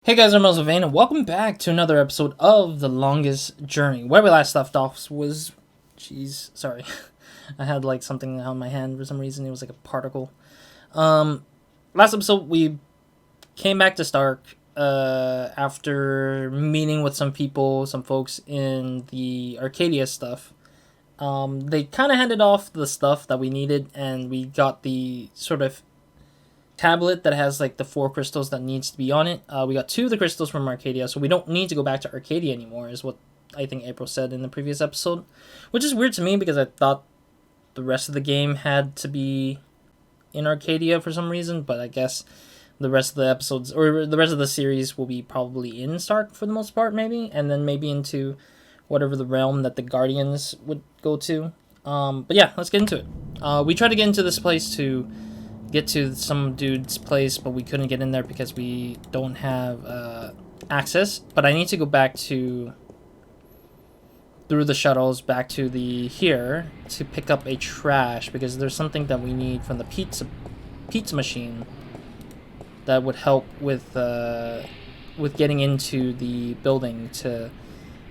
Hey guys, I'm RozaldVaneGAME, and welcome back to another episode of The Longest Journey. Where we last left off was... Jeez, sorry. I had like something on my hand for some reason. It was like a particle. Last episode we came back to Stark after meeting with some people, some folks in the Arcadia stuff. They kind of handed off the stuff that we needed, and we got the sort of tablet that has like the 4 crystals that needs to be on it. We got 2 of the crystals from Arcadia, so we don't need to go back to Arcadia anymore, is what I think April said in the previous episode. Which is weird to me because I thought the rest of the game had to be in Arcadia for some reason, but I guess the rest of the episodes, or the rest of the series, will be probably in Stark for the most part, maybe, and then maybe into whatever the realm that the Guardians would go to. But yeah, let's get into it. We tried to get into this place to get to some dude's place, but we couldn't get in there because we don't have access. But I need to go back through the shuttles back to the here to pick up a trash, because there's something that we need from the pizza machine that would help with getting into the building to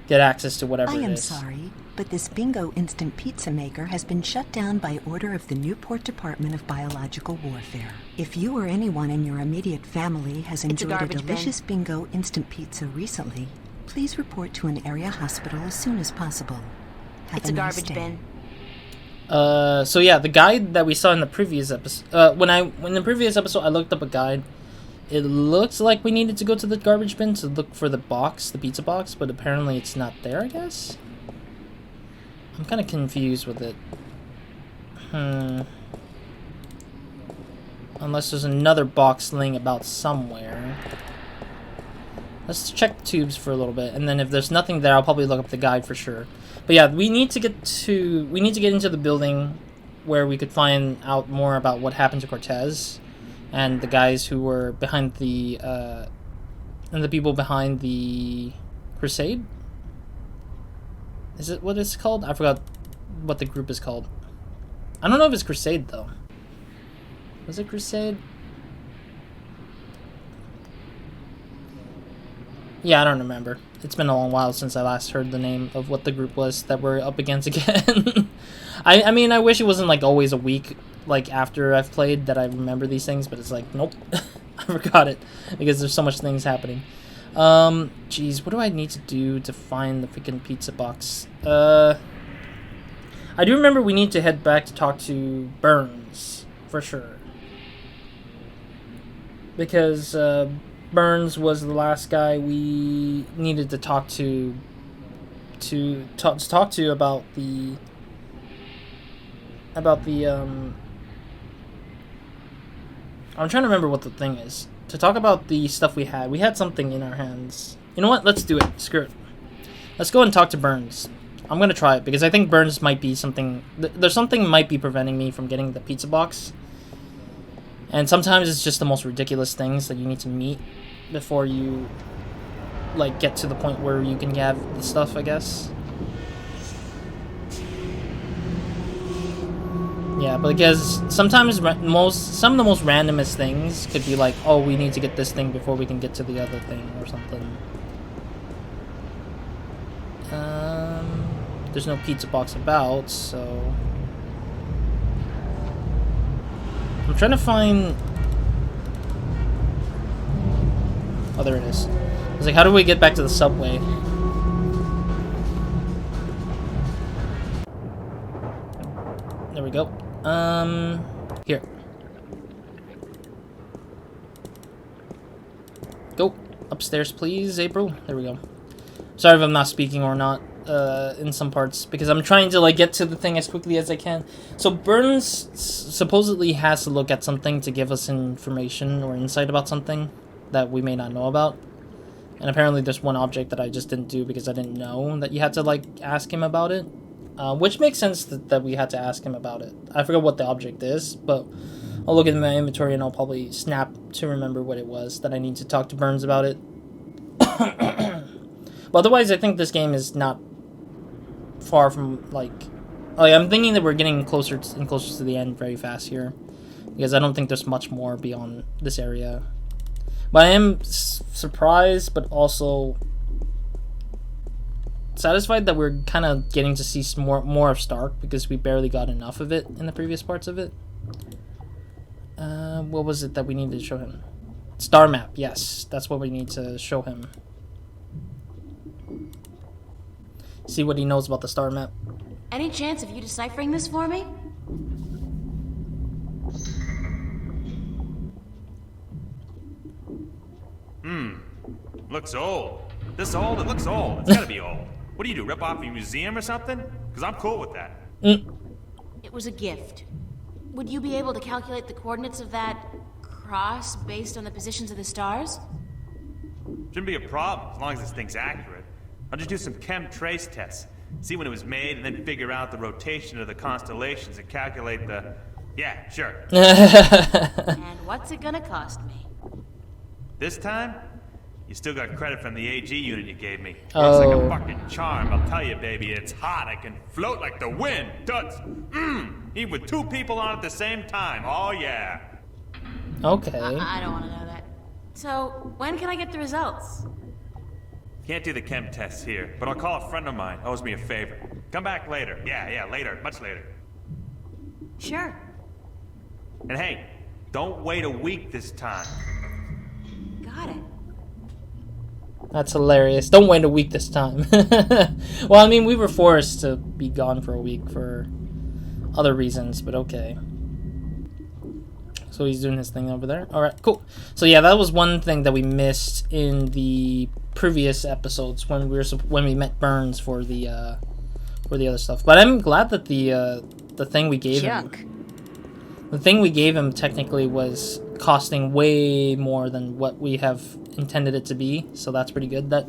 get access to whatever it is. I am sorry, but this Bingo instant pizza maker has been shut down by order of the Newport Department of Biological Warfare. If you or anyone in your immediate family has enjoyed a delicious Bingo instant pizza recently, please report to an area hospital as soon as possible. Have It's a garbage bin. So yeah, the guide that we saw in the previous episode, in the previous episode I looked up a guide. It looks like we needed to go to the garbage bin to look for the box, the pizza box, but apparently it's not there, I guess? I'm kind of confused with it. Unless there's another box laying about somewhere. Let's check tubes for a little bit, and then if there's nothing there, I'll probably look up the guide for sure. But yeah, we need to get into the building where we could find out more about what happened to Cortez and the guys who were behind the and the people behind the crusade. Is it what it's called? I forgot what the group is called. I don't know if it's crusade though. Was it crusade? Yeah, I don't remember. It's been a long while since I last heard the name of what the group was that we're up against again. I mean, I wish it wasn't like always a week like after I've played that I remember these things, but it's like, nope. I forgot it because there's so much things happening. Geez, what do I need to do to find the freaking pizza box? I do remember we need to head back to talk to Burns for sure, because Burns was the last guy we needed to talk to about the I'm trying to remember what the thing is. To talk about the stuff we had. We had something in our hands. You know what? Let's do it. Screw it. Let's go and talk to Burns. I'm going to try it because I think Burns might be something... There's something might be preventing me from getting the pizza box. And sometimes it's just the most ridiculous things that you need to meet before you like get to the point where you can have the stuff, I guess. Yeah, but because sometimes some of the most randomest things could be like, oh, we need to get this thing before we can get to the other thing or something. There's no pizza box about, so I'm trying to find. Oh, there it is. I was like, how do we get back to the subway? There we go. Here. Go upstairs, please, April. There we go. Sorry if I'm not speaking or not in some parts, because I'm trying to like get to the thing as quickly as I can. So Burns supposedly has to look at something to give us information or insight about something that we may not know about. And apparently there's one object that I just didn't do because I didn't know that you had to like ask him about it. Which makes sense that we had to ask him about it. I forgot what the object is, but I'll look at my inventory and I'll probably snap to remember what it was that I need to talk to Burns about it. But otherwise, I think this game is not far from, like... Oh yeah, I'm thinking that we're getting closer and closer to the end very fast here, because I don't think there's much more beyond this area. But I am surprised, but also satisfied that we're kind of getting to see more of Stark, because we barely got enough of it in the previous parts of it. What was it that we needed to show him? Star map, yes. That's what we need to show him. See what he knows about the star map. Any chance of you deciphering this for me? Looks old. This old? It looks old. It's gotta be old. What do you do, rip off a museum or something? Because I'm cool with that. It was a gift. Would you be able to calculate the coordinates of that cross based on the positions of the stars? Shouldn't be a problem, as long as this thing's accurate. I'll just do some chem trace tests. See when it was made, and then figure out the rotation of the constellations and calculate the... Yeah, sure. And what's it gonna cost me? This time, you still got credit from the AG unit you gave me. Works like a fucking charm, I'll tell you, baby. It's hot, I can float like the wind. Duds. Even with 2 people on at the same time. Oh, yeah. Okay. I don't want to know that. So, when can I get the results? Can't do the chem tests here, but I'll call a friend of mine. Owes me a favor. Come back later. Yeah, later. Much later. Sure. And hey, don't wait a week this time. Got it. That's hilarious. Don't wait a week this time. Well, I mean, we were forced to be gone for a week for other reasons, but okay. So he's doing his thing over there. All right, cool. So yeah, that was one thing that we missed in the previous episodes when we met Burns for the other stuff. But I'm glad that the thing we gave him technically was costing way more than what we have intended it to be. So that's pretty good. That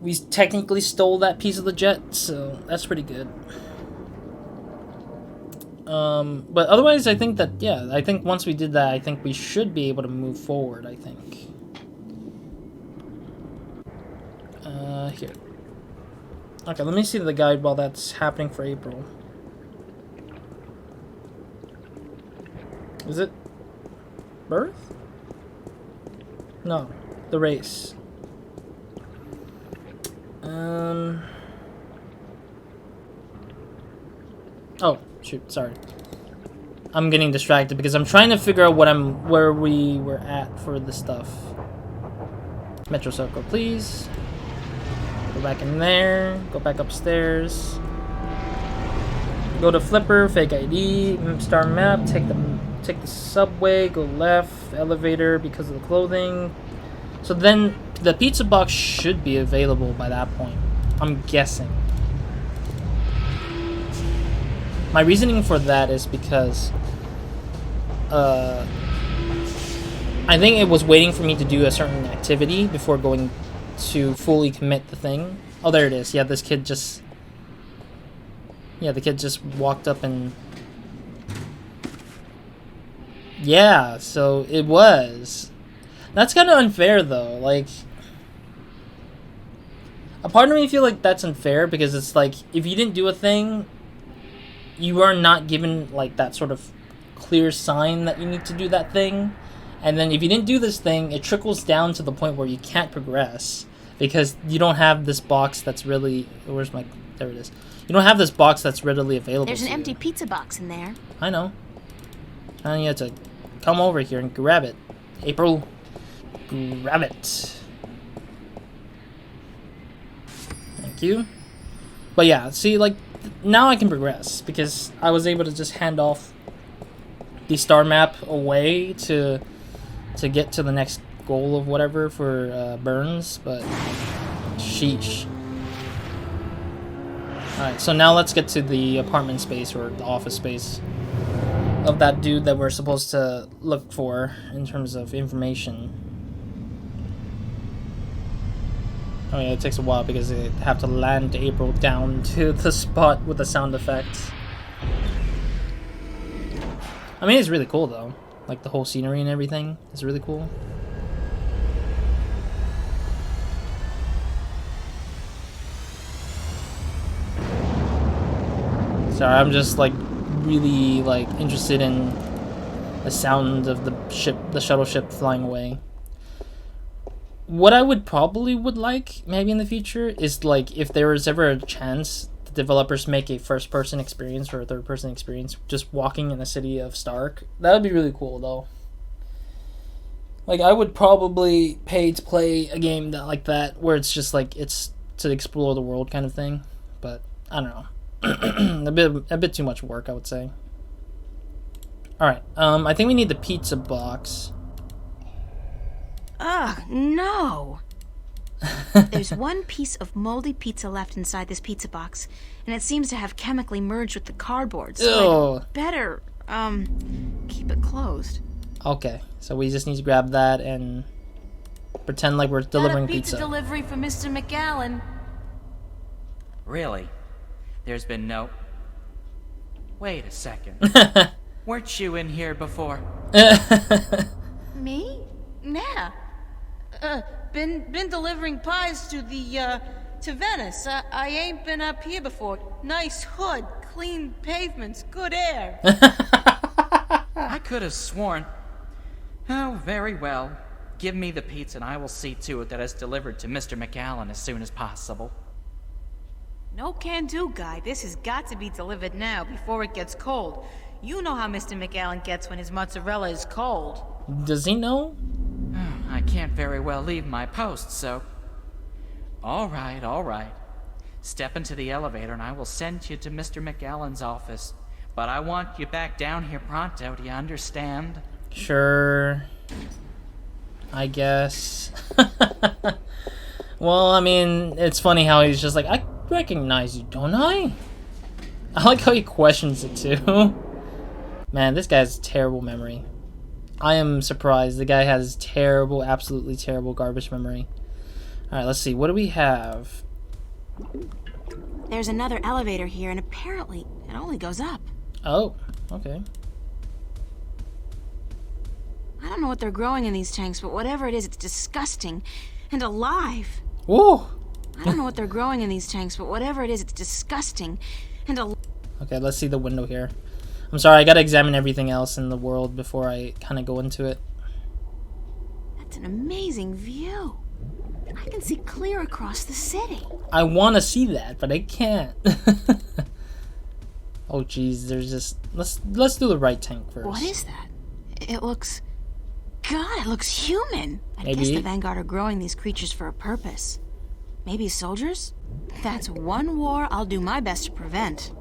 we technically stole that piece of the jet. So that's pretty good. But otherwise, I think that, yeah, I think once we did that, I think we should be able to move forward, I think. Here. Okay, let me see the guide while that's happening for April. Is it birth? No, the race. Oh, shoot, sorry. I'm getting distracted because I'm trying to figure out where we were at for the stuff. Metro Circle, please. Go back in there. Go back upstairs. Go to Flipper, fake ID, star map, take the subway, go left, elevator because of the clothing. So then the pizza box should be available by that point. I'm guessing. My reasoning for that is because I think it was waiting for me to do a certain activity before going to fully commit the thing. Oh, there it is. Yeah, this kid just... Yeah, the kid just walked up and... Yeah, so it was. That's kind of unfair, though. Like... A part of me feel like that's unfair because it's like, if you didn't do a thing, you are not given, like, that sort of clear sign that you need to do that thing. And then if you didn't do this thing, it trickles down to the point where you can't progress because you don't have this box that's really... Where's my... There it is. You don't have this box that's readily available. There's an empty pizza box in there. I know. And you have to come over here and grab it. April, grab it. Thank you. But yeah, see, like, now I can progress because I was able to just hand off the star map away to get to the next goal of whatever for Burns, but sheesh. Alright, so now let's get to the apartment space or the office space of that dude that we're supposed to look for in terms of information. Oh yeah, it takes a while because they have to land April down to the spot with the sound effects. I mean, it's really cool though. Like the whole scenery and everything is really cool. Sorry, I'm just like really like interested in the sound of the shuttle ship flying away. what I would probably like maybe in the future is like if there was ever a chance the developers make a first-person experience or a third-person experience just walking in the city of Stark. That would be really cool though. Like I would probably pay to play a game like that where it's just like it's to explore the world kind of thing, but I don't know. a bit too much work, I would say. All right. I think we need the pizza box. Ugh, no. There's one piece of moldy pizza left inside this pizza box, and it seems to have chemically merged with the cardboard, so I'd better, keep it closed. Okay, so we just need to grab that and pretend like we're delivering pizza delivery for Mr. McAllen. Really? There's been no... Wait a second. Weren't you in here before? Me? Nah. Been delivering pies to the, to Venice. I ain't been up here before. Nice hood, clean pavements, good air. I could have sworn... Oh, very well. Give me the pizza and I will see to it that it's delivered to Mr. McAllen as soon as possible. No can do, guy. This has got to be delivered now before it gets cold. You know how Mr. McAllen gets when his mozzarella is cold. Does he know? I can't very well leave my post, so... All right. Step into the elevator and I will send you to Mr. McAllen's office. But I want you back down here pronto, do you understand? Sure. I guess. Well, I mean, it's funny how he's just like, I recognize you, don't I? I like how he questions it too. Man, this guy has terrible memory. I am surprised. The guy has terrible, absolutely terrible garbage memory. Alright, let's see. What do we have? There's another elevator here, and apparently it only goes up. Oh, okay. I don't know what they're growing in these tanks, but whatever it is, it's disgusting and alive. Whoa! I don't know what they're growing in these tanks, but whatever it is, it's disgusting and alive. Okay, let's see the window here. I'm sorry, I gotta examine everything else in the world before I kind of go into it. That's an amazing view. I can see clear across the city. I want to see that, but I can't. Oh, geez, there's just... Let's do the right tank first. What is that? It looks... God, it looks human. I Maybe. guess the Vanguard are growing these creatures for a purpose. Maybe soldiers? That's one war I'll do my best to prevent.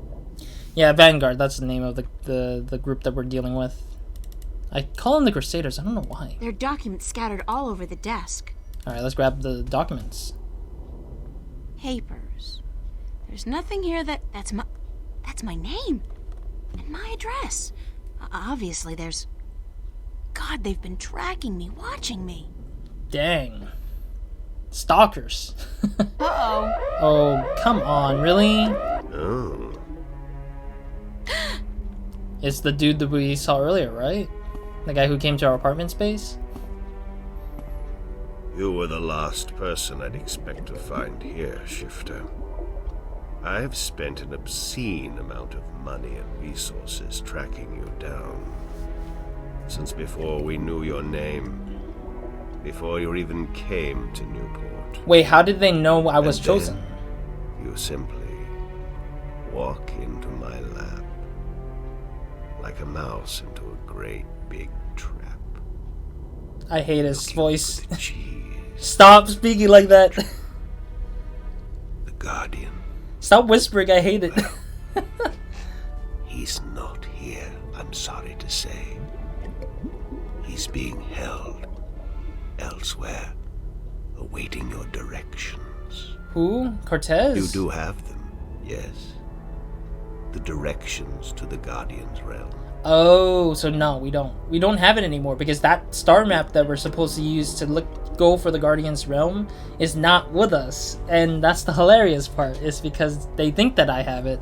Yeah, Vanguard, that's the name of the group that we're dealing with. I call them the Crusaders, I don't know why. There are documents scattered all over the desk. Alright, let's grab the documents. Papers. There's nothing here that's my name. And my address. Obviously there's... God, they've been tracking me, watching me. Dang. Stalkers. Uh-oh. Oh, come on, really? Oh. It's the dude that we saw earlier, right? The guy who came to our apartment space? You were the last person I'd expect to find here, Shifter. I've spent an obscene amount of money and resources tracking you down. Since before we knew your name. Before you even came to Newport. Wait, how did they know I was And chosen? then you simply walk into my lap. Like a mouse into a great big trap. I hate his voice. For the cheese. Stop speaking like that. The Guardian. Stop whispering, I hate it. He's not here, I'm sorry to say. He's being held elsewhere, awaiting your directions. Who? Cortez? You do have them, yes. The directions to the Guardian's realm. Oh, so no, we don't. We don't have it anymore because that star map that we're supposed to use to go for the Guardian's realm is not with us. And that's the hilarious part, is because they think that I have it.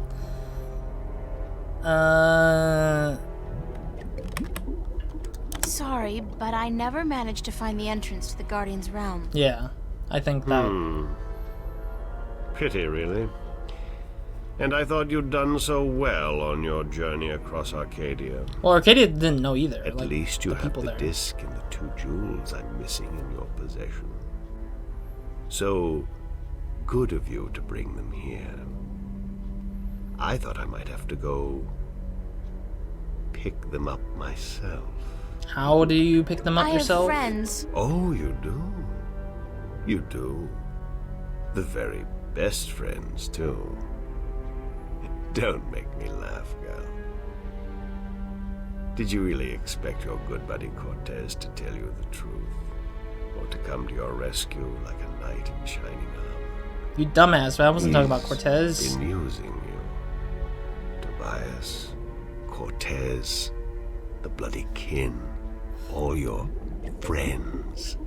Sorry, but I never managed to find the entrance to the Guardian's realm. Yeah, I think that... Pity, really. And I thought you'd done so well on your journey across Arcadia. Well, Arcadia didn't know either. At like, least you have people the there. disc and the 2 jewels I'm missing in your possession. So good of you to bring them here. I thought I might have to go pick them up myself. How do you pick them up yourself? I have friends. Oh, you do? You do? The very best friends, too. Don't make me laugh, girl. Did you really expect your good buddy Cortez to tell you the truth? Or to come to your rescue like a knight in shining armor? You dumbass, I wasn't talking about Cortez. He's been using you. Tobias, Cortez, the bloody kin, all your friends.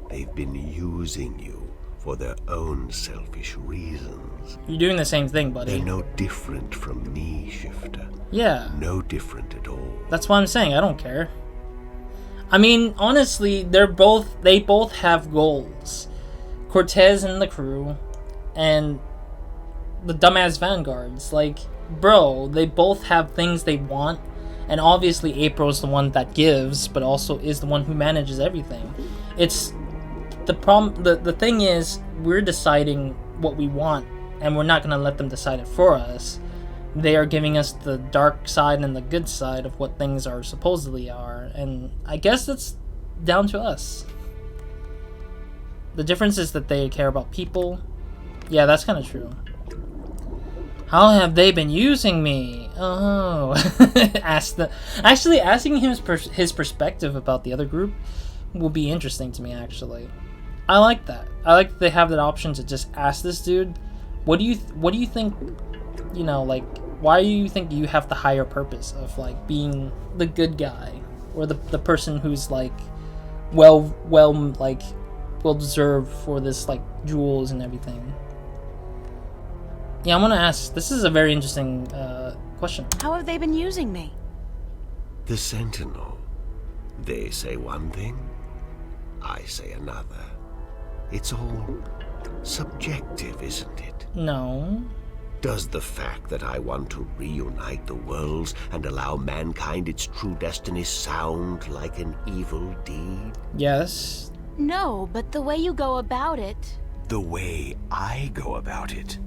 They've been using you for their own selfish reasons. You're doing the same thing, buddy. They're no different from me, Shifter. Yeah. No different at all. That's what I'm saying. I don't care. I mean, honestly, they both have goals. Cortez and the crew, and the dumbass vanguards. Like, bro, they both have things they want, and obviously April's the one that gives, but also is the one who manages everything. It's the problem. The thing is, we're deciding what we want, and we're not gonna let them decide it for us. They are giving us the dark side and the good side of what things are supposedly are, and I guess that's down to us. The difference is that they care about people. Yeah, that's kind of true. How have they been using me? Oh, actually asking him his perspective about the other group will be interesting to me. Actually, I like that. I like that they have that option to just ask this dude, what do you think? You know, like, why do you think you have the higher purpose of, like, being the good guy, or the person who's, like, well deserved for this, like, jewels and everything? Yeah, I'm gonna ask. This is a very interesting question. How have they been using me? The Sentinel. They say one thing, I say another. It's all subjective, isn't it? No. Does the fact that I want to reunite the worlds and allow mankind its true destiny sound like an evil deed? Yes. No, but the way you go about it... The way I go about it?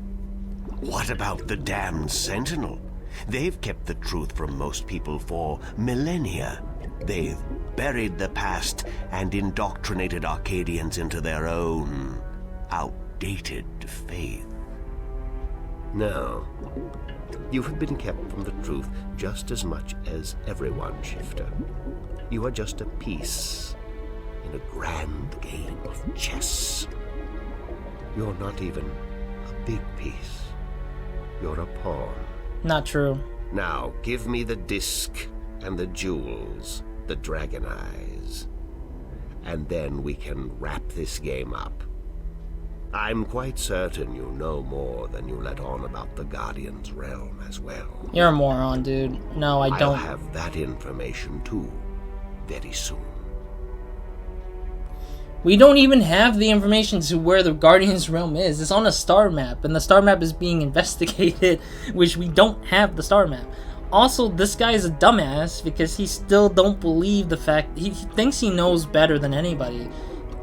What about the damned Sentinel? They've kept the truth from most people for millennia. They've buried the past and indoctrinated Arcadians into their own outdated faith. No, you have been kept from the truth just as much as everyone, Shifter. You are just a piece in a grand game of chess. You're not even a big piece. You're a pawn. Not true. Now, give me the disc and the jewels, the dragon eyes, and then we can wrap this game up. I'm quite certain you know more than you let on about the Guardian's realm as well. You're a moron, dude. No, I don't. I'll have that information too, very soon. We don't even have the information to where the Guardian's realm is. It's on a star map, and the star map is being investigated, which we don't have the star map. Also, this guy is a dumbass because he still don't believe the fact he thinks he knows better than anybody.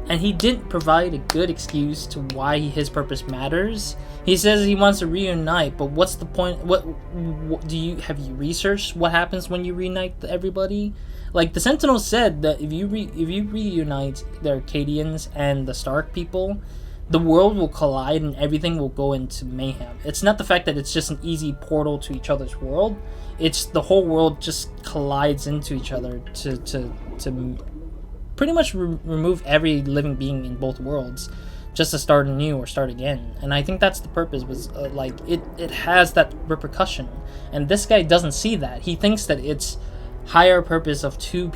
And he didn't provide a good excuse to why his purpose matters. He says he wants to reunite, but what's the point? What have you researched what happens when you reunite everybody? Like, the Sentinel said that if you reunite the Arcadians and the Stark people, the world will collide and everything will go into mayhem. It's not the fact that it's just an easy portal to each other's world. It's the whole world just collides into each other to pretty much remove every living being in both worlds, just to start anew or start again. And I think that's the purpose, was like it has that repercussion, and this guy doesn't see that. He thinks that it's higher purpose of two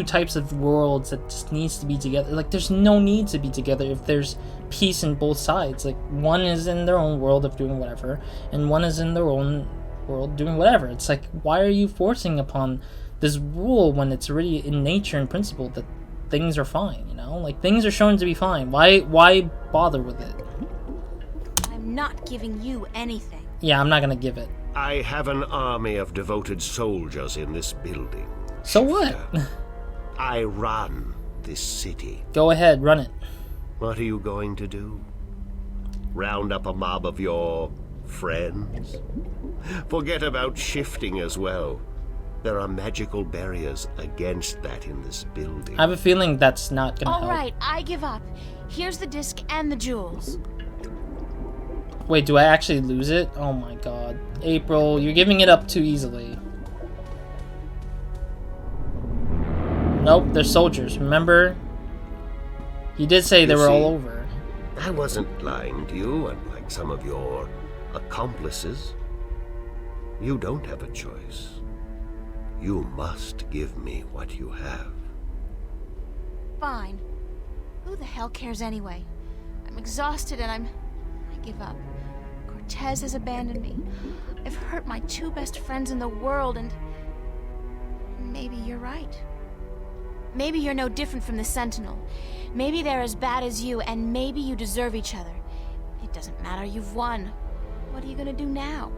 types of worlds that just needs to be together. Like, there's no need to be together if there's peace in both sides. Like, one is in their own world of doing whatever, and one is in their own world doing whatever. It's like, why are you forcing upon this rule when it's already in nature and principle that things are fine, you know? Like, things are shown to be fine. Why bother with it? I'm not giving you anything. Yeah, I'm not gonna give it. I have an army of devoted soldiers in this building. So what? I run this city. Go ahead, run it. What are you going to do? Round up a mob of your friends? Forget about shifting as well. There are magical barriers against that in this building. I have a feeling that's not gonna help. All right, I give up. Here's the disc and the jewels. Wait, do I actually lose it? Oh my god. April, you're giving it up too easily. Nope, they're soldiers, remember? You did say they were all over. I wasn't lying to you, unlike some of your accomplices. You don't have a choice. You must give me what you have. Fine. Who the hell cares anyway? I'm exhausted and I give up. Cortez has abandoned me. I've hurt my two best friends in the world and maybe you're right. Maybe you're no different from the Sentinel. Maybe they're as bad as you, and maybe you deserve each other. It doesn't matter, you've won. What are you gonna do now?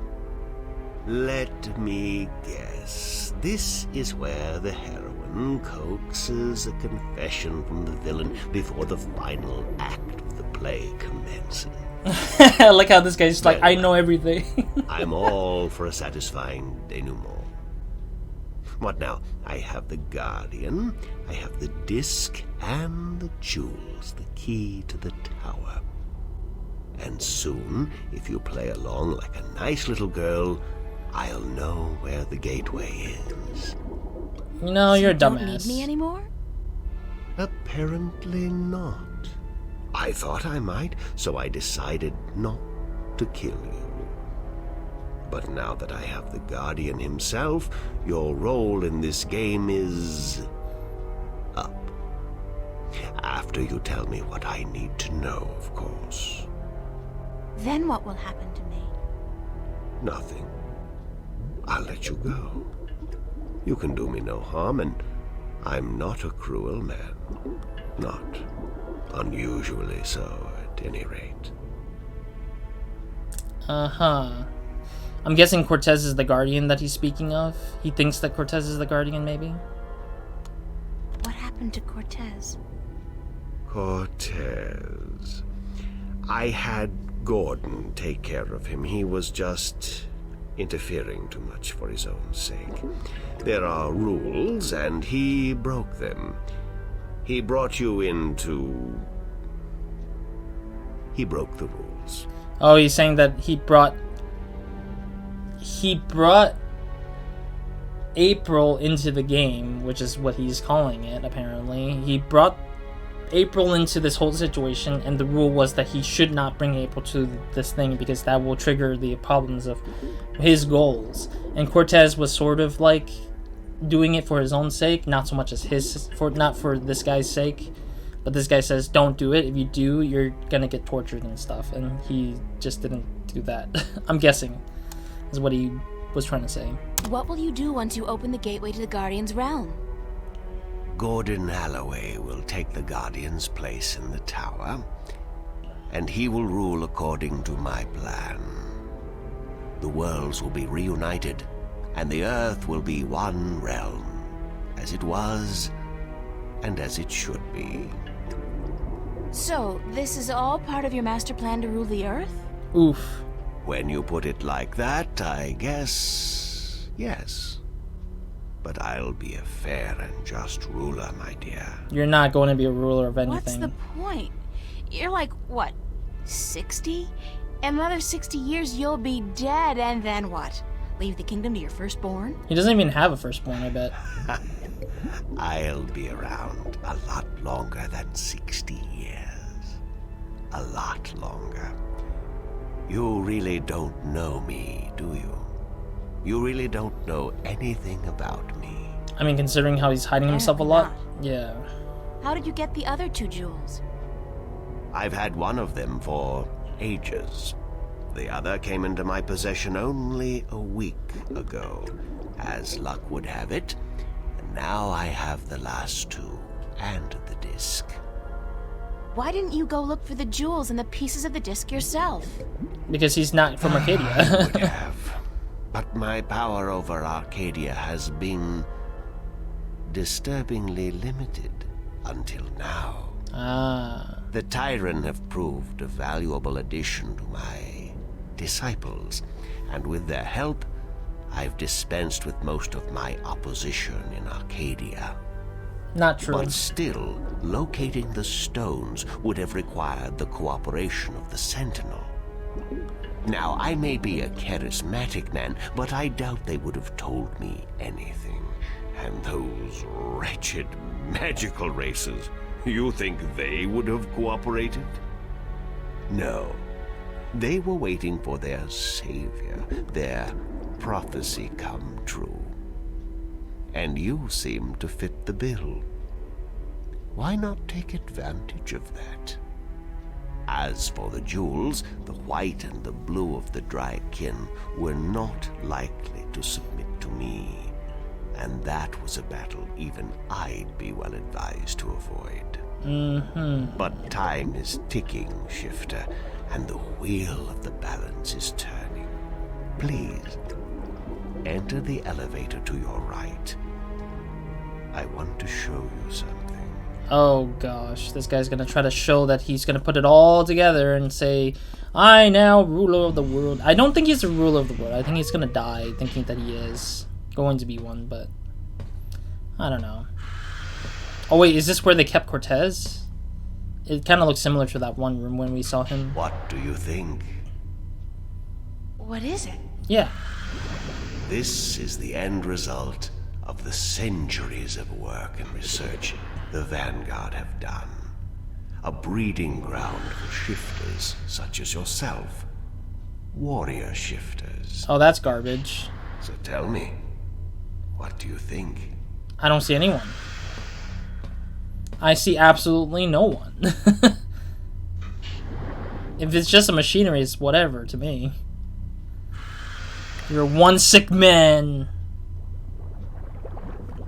Let me guess. This is where the heroine coaxes a confession from the villain before the final act of the play commences. I like how this guy's like, I know everything. I'm all for a satisfying denouement. What now? I have the Guardian, I have the disc, and the jewels, the key to the tower. And soon, if you play along like a nice little girl, I'll know where the gateway is. No, you're a dumbass. Don't need me anymore? Apparently not. I thought I might, so I decided not to kill you. But now that I have the Guardian himself, your role in this game is up. After you tell me what I need to know, of course. Then what will happen to me? Nothing. I'll let you go. You can do me no harm, and I'm not a cruel man. Not unusually so, at any rate. Uh-huh. I'm guessing Cortez is the Guardian that he's speaking of. He thinks that Cortez is the Guardian, maybe? What happened to Cortez? Cortez. I had Gordon take care of him. He was just interfering too much for his own sake. There are rules, and he broke them. He brought you into... He broke the rules. Oh, he's saying that he brought April into the game, which is what he's calling it, apparently. He brought April into this whole situation, and the rule was that he should not bring April to this thing because that will trigger the problems of his goals. And Cortez was sort of like doing it for his own sake, not so much as not for this guy's sake. But this guy says, don't do it. If you do, you're gonna get tortured and stuff. And he just didn't do that. I'm guessing is what he was trying to say. What will you do once you open the gateway to the Guardian's realm? Gordon Holloway will take the Guardian's place in the tower, and he will rule according to my plan. The worlds will be reunited, and the Earth will be one realm, as it was, and as it should be. So, this is all part of your master plan to rule the Earth? Oof. When you put it like that, I guess, yes. But I'll be a fair and just ruler, my dear. You're not going to be a ruler of anything. What's the point? You're like, what, 60? In another 60 years, you'll be dead, and then what? Leave the kingdom to your firstborn? He doesn't even have a firstborn, I bet. I'll be around a lot longer than 60 years. A lot longer. You really don't know me, do you? You really don't know anything about me. I mean, considering how he's hiding himself a lot? Yeah. How did you get the other two jewels? I've had one of them for ages. The other came into my possession only a week ago, as luck would have it. And now I have the last two, and the disc. Why didn't you go look for the jewels and the pieces of the disc yourself? Because he's not from Arcadia. I would have. But my power over Arcadia has been disturbingly limited until now. Ah. The Tyran have proved a valuable addition to my disciples, and with their help, I've dispensed with most of my opposition in Arcadia. Not true. But still, locating the stones would have required the cooperation of the Sentinel. Now, I may be a charismatic man, but I doubt they would have told me anything. And those wretched magical races, you think they would have cooperated? No. They were waiting for their savior, their prophecy come true. And you seem to fit the bill. Why not take advantage of that? As for the jewels, the white and the blue of the Drykin were not likely to submit to me. And that was a battle even I'd be well advised to avoid. But time is ticking, Shifter, and the wheel of the balance is turning. Please, enter the elevator to your right. I want to show you something. Oh gosh, this guy's gonna try to show that he's gonna put it all together and say, I now ruler of the world. I don't think he's the ruler of the world. I think he's gonna die thinking that he is going to be one, but I don't know. Oh wait, is this where they kept Cortez? It kind of looks similar to that one room when we saw him. What do you think? What is it? Yeah. This is the end result of the centuries of work and research the Vanguard have done. A breeding ground for shifters such as yourself. Warrior shifters. Oh, that's garbage. So tell me, what do you think? I don't see anyone. I see absolutely no one. If it's just a machinery, it's whatever to me. You're one sick man.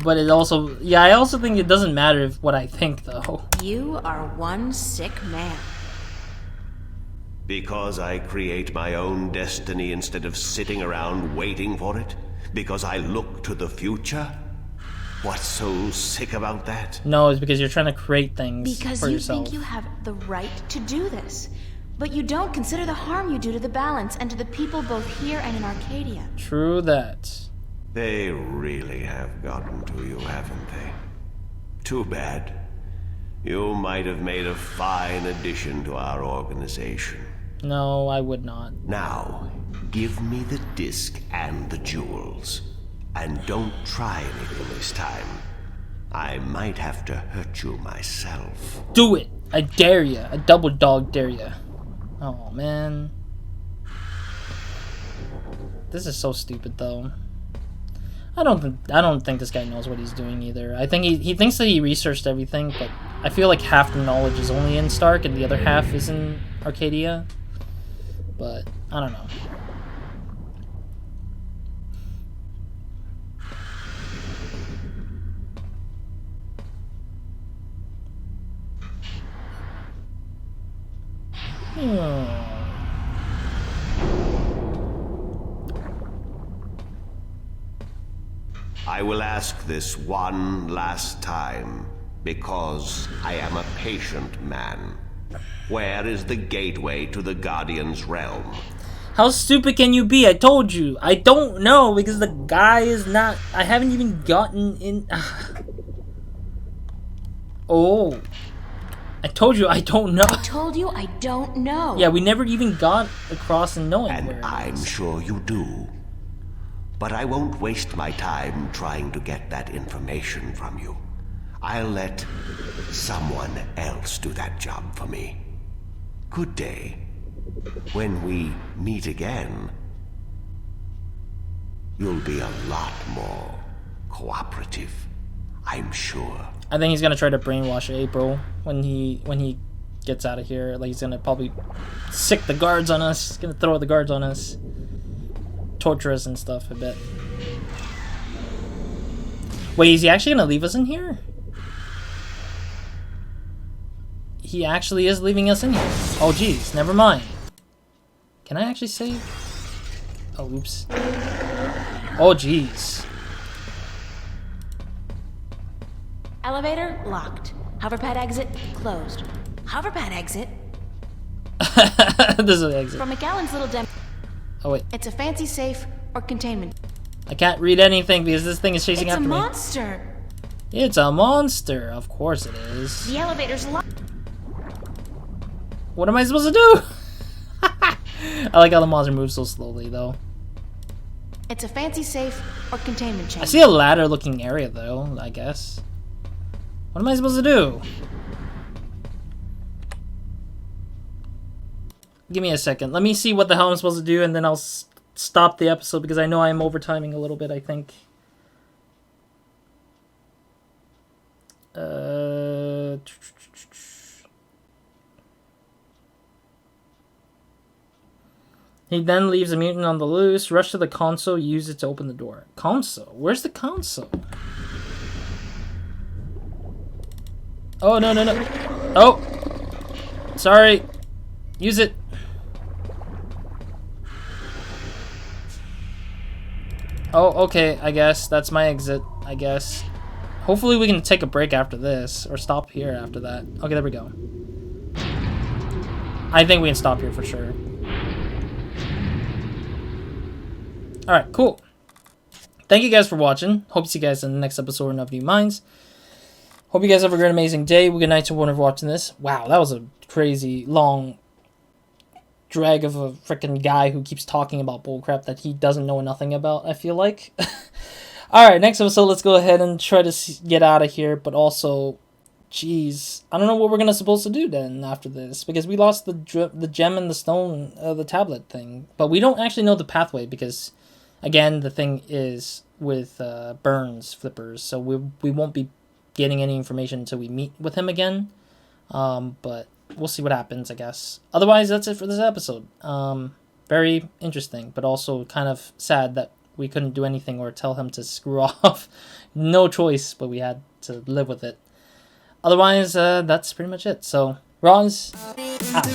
But it also, yeah, I also think it doesn't matter what I think, though. You are one sick man. Because I create my own destiny instead of sitting around waiting for it? Because I look to the future? What's so sick about that? No, it's because you're trying to create things because for you yourself. think you have the right to do this. But you don't consider the harm you do to the balance and to the people both here and in Arcadia. True that. They really have gotten to you, haven't they? Too bad. You might have made a fine addition to our organization. No, I would not. Now, give me the disc and the jewels. And don't try anything this time. I might have to hurt you myself. Do it! I dare ya. I double dog dare ya. Oh, man. This is so stupid, though. I don't think this guy knows what he's doing either. I think he thinks that he researched everything, but I feel like half the knowledge is only in Stark and the other half is in Arcadia. But I don't know. I will ask this one last time, because I am a patient man. Where is the gateway to the Guardian's realm? How stupid can you be? I told you. I don't know, because the guy is not... I haven't even gotten in... Oh. I told you I don't know. I told you I don't know. Yeah, we never even got across and knowing where it And I'm is. sure you do. But I won't waste my time trying to get that information from you. I'll let someone else do that job for me. Good day. When we meet again, you'll be a lot more cooperative, I'm sure. I think he's gonna try to brainwash April when he gets out of here. Like, he's gonna probably sick the guards on us. He's gonna throw the guards on us. Torture us and stuff, I bet. Wait, is he actually gonna leave us in here? He actually is leaving us in here. Oh, geez, never mind. Can I actually save? Oh, oops. Oh, geez. Elevator locked. Hoverpad exit closed. Hoverpad exit. This is an exit. From McAllen's little demo. Oh wait. It's a fancy safe or containment. I can't read anything because this thing is chasing It's after me. a monster. It's a monster. Of course it is. The elevator's locked. What am I supposed to do? I like how the monster moves so slowly, though. It's a fancy safe or containment chamber. I see a ladder-looking area, though, I guess. What am I supposed to do? Give me a second. Let me see what the hell I'm supposed to do, and then I'll stop the episode, because I know I'm overtiming a little bit, I think. He then leaves a mutant on the loose. Rush to the console. Use it to open the door. Console? Where's the console? Oh, no, no, no. Oh! Sorry. Use it. Oh, okay. I guess. That's my exit. I guess. Hopefully we can take a break after this. Or stop here after that. Okay, there we go. I think we can stop here for sure. Alright, cool. Thank you guys for watching. Hope to see you guys in the next episode of New Minds. Hope you guys have a great, amazing day. Good night to everyone for watching this. Wow, that was a crazy, long drag of a freaking guy who keeps talking about bullcrap that he doesn't know nothing about, I feel like. Alright, next episode, let's go ahead and try to get out of here. But also, jeez, I don't know what we're supposed to do then after this. Because we lost the gem and the stone, the tablet thing. But we don't actually know the pathway because... Again, the thing is with Burns flippers, so we won't be getting any information until we meet with him again. But we'll see what happens, I guess. Otherwise, that's it for this episode. Very interesting, but also kind of sad that we couldn't do anything or tell him to screw off. No choice, but we had to live with it. Otherwise, that's pretty much it. So, Roz, out.